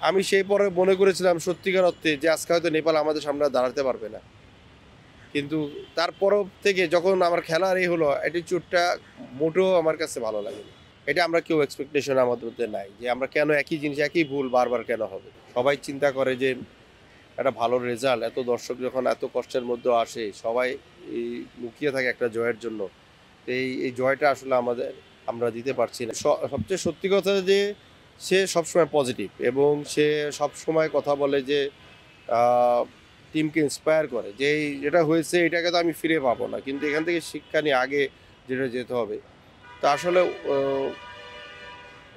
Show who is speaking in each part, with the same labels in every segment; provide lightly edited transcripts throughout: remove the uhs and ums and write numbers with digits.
Speaker 1: আমি সেই পরে মনে করেছিলাম সত্যিকার অর্থে যে আজকে হয়তো নেপাল আমাদের সামনে আর দাঁড়াতে পারবে না। কিন্তু তারপর থেকে যখন আমার খেলার এই হলো অ্যাটিটিউডটা মোটেও আমার কাছে ভালো লাগেনি। এটা আমরা কেউ এক্সপেকটেশন আমাদের মধ্যে নাই যে আমরা কেন একই জিনিস একই ভুল বারবার কেন হবে। সবাই চিন্তা করে যে একটা ভালো রেজাল্ট এত দর্শক যখন এত কষ্টের মধ্যেও আসে সবাই এই লুকিয়ে থাকে একটা জয়ের জন্য। তো এই জয়টা আসলে আমরা দিতে পারছি না। সবচেয়ে সত্যি কথা যে সে সবসময় পজিটিভ এবং সে সবসময় কথা বলে যে আ টিমকে ইন্সপায়ার করে যে যেটা হয়েছে এটাকে তো আমি ফিরে পাবো না। কিন্তু এখান থেকে শিক্ষা নিয়ে আগে যেটা যেতে হবে। তো আসলে ও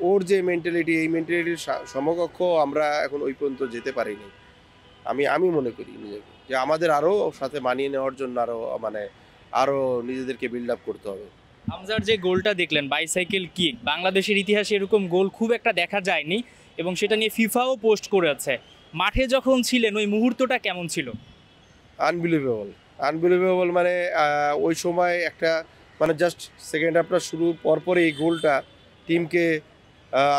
Speaker 1: ওর যে মেন্টালিটি এই মেন্টালিটির সমকক্ষ আমরা এখন ওই পর্যন্ত যেতে পারিনি। আমি মনে করি নিজেকে যে আমাদের আরো সাথে মানিয়ে নেওয়ার জন্য আরো নিজেদেরকে বিল্ড আপ করতে হবে।
Speaker 2: হামজার যে গোলটা দেখলেন বাইসাইকেল কিক, বাংলাদেশের ইতিহাসে এরকম গোল খুব একটা দেখা যায়নি এবং সেটা নিয়ে ফিফাও পোস্ট করেছে। মাঠে যখন ছিলেন ওই মুহূর্তটা কেমন ছিল?
Speaker 1: আনবিলিভেবল, আনবিলিভেবল মানে ওই সময় একটা মানে জাস্ট সেকেন্ড হাফটা শুরুর পরপরই এই গোলটা টিমকে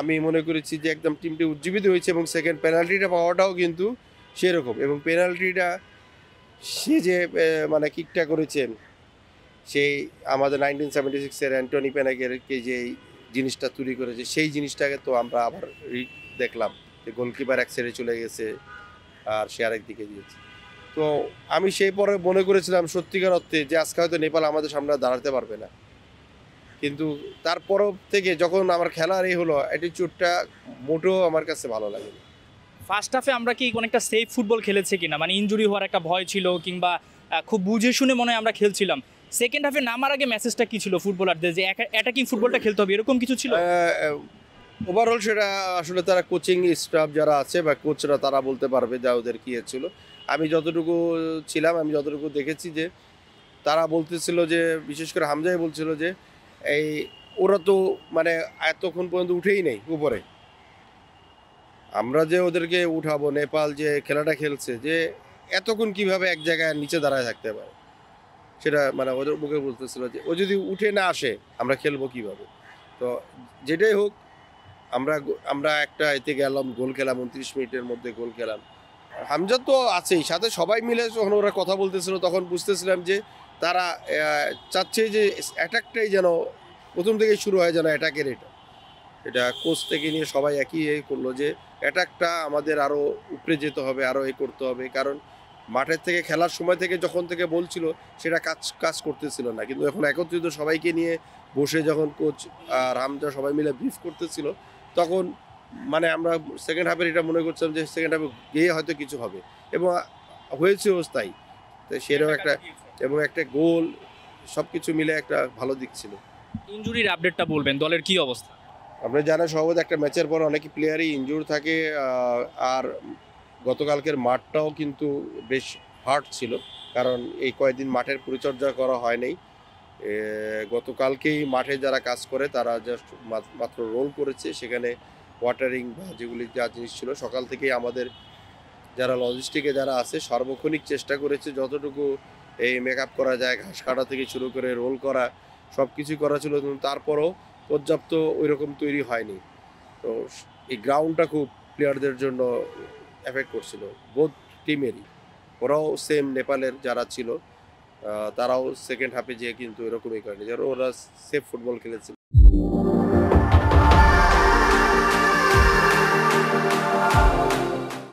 Speaker 1: আমি মনে করেছি যে একদম টিমটি উজ্জীবিত হয়েছে এবং সেকেন্ড পেনাল্টিটা পাওয়াটাও কিন্তু সেরকম এবং পেনাল্টিটা সে যে মানে কিকটা করেছেন সেই আমাদের 1976 এর অ্যান্টনি প্যানাগেরকে যে জিনিসটা তৈরি করেছে সেই জিনিসটাকে তো আমরা আবার দেখলাম যে গোলকিপার এক সাইডে চলে গেছে আর সে আরেক দিকে দিয়েছে। তো আমি সেই পরে মনে করেছিলাম সত্যিকার অর্থে যে আজকে হয়তো নেপাল আমাদের সামনে আর দাঁড়াতে পারবে না। কিন্তু তারপর থেকে যখন আমার খেলার এই হলো অ্যাটিটিউডটা মোটেও আমার কাছে ভালো লাগেনি।
Speaker 2: ফার্স্ট হাফে আমরা কি অনেকটা সেফ ফুটবল খেলেছে কিনা, মানে ইনজুরি হওয়ার একটা ভয় ছিল কিংবা খুব বুঝে শুনে মনে হয় আমরা খেলছিলাম? সেকেন্ড হাফে নামার আগে মেসেজটা কি ছিল ফুটবলারদের, যে অ্যাটাকিং ফুটবলটা খেলতে হবে, এরকম কিছু ছিল?
Speaker 1: ওভারঅল সেটা আসলে তারা কোচিং স্টাফ যারা আছে বা কোচরা তারা বলতে পারবে যা ওদের কি ছিল। আমি যতটুকু ছিলাম আমি যতটুকু দেখেছি যে তারা বলতেছিল যে বিশেষ করে হামজাই বলছিল যে এই ওরা তো মানে এতক্ষণ পর্যন্ত উঠেই নেই উপরে। আমরা যে ওদেরকে উঠাবো নেপাল যে খেলাটা খেলছে যে এতক্ষণ কিভাবে এক জায়গায় নিচে দাঁড়ায় থাকতে পারে। সেটা মানে ওদের মুখে বলতেছিল যে ও যদি উঠে না আসে আমরা খেলবো কিভাবে। তো যেটাই হোক আমরা একটা এতে গেলাম গোল খেলাম ২৯ মিনিটের মধ্যে গোল খেলাম। হামজা তো আছেই সাথে সবাই মিলে যখন ওরা কথা বলতেছিল তখন বুঝতেছিলাম যে তারা চাচ্ছে যে অ্যাটাকটাই যেন প্রথম থেকেই শুরু হয় যেন অ্যাটাকের এটা কোচ থেকে নিয়ে সবাই একই করলো যে অ্যাটাকটা আমাদের আরও উপরে যেতে হবে আরও করতে হবে কারণ মাঠের থেকে খেলার সময় থেকে যখন থেকে বলছিল সেটা কাজ করতেছিল না কিন্তু এখন একত্রিত সবাইকে নিয়ে বসে যখন কোচ আর হামজা সবাই মিলে ব্রিফ করতেছিল তখন মানে আমরা সেকেন্ড হাফের এটা মনে করছিলাম যে সেকেন্ড হাফে গিয়ে হয়তো কিছু হবে এবং হয়েছেও তাই। তো সেটাও একটা এবং একটা গোল সব কিছু মিলে একটা ভালো দিক ছিল।
Speaker 2: ইনজুরির আপডেটটা বলবেন, দলের কি অবস্থা?
Speaker 1: আপনি জানেন সর্বদা একটা ম্যাচের পর অনেক প্লেয়ারই ইনজুর থাকে আর গতকালকের মাঠটাও কিন্তু বেশ হার্ড ছিল কারণ এই কয়েকদিন মাঠের পরিচর্যা করা হয় নাই। গতকালকেই মাঠে যারা কাজ করে তারা জাস্ট মাত্র রোল করেছে সেখানে ওয়াটারিং বা যেগুলি যা জিনিস ছিল সকাল থেকেই আমাদের যারা লজিস্টিকে যারা আছে সার্বক্ষণিক চেষ্টা করেছে যতটুকু এই মেকআপ করা যায় ঘাস কাটা থেকে শুরু করে রোল করা সব কিছুই করা ছিল কিন্তু তারপরও পর্যাপ্ত ওইরকম তৈরি হয়নি। তো এই গ্রাউন্ডটা খুব প্লেয়ারদের জন্য এফেক্ট করছিল বোথ টিমেরই। ওরাও সেম নেপালের যারা ছিল তারাও সেকেন্ড হাফে যেয়ে কিন্তু এরকমই করেনি যেন ওরা সেফ ফুটবল খেলেছিল।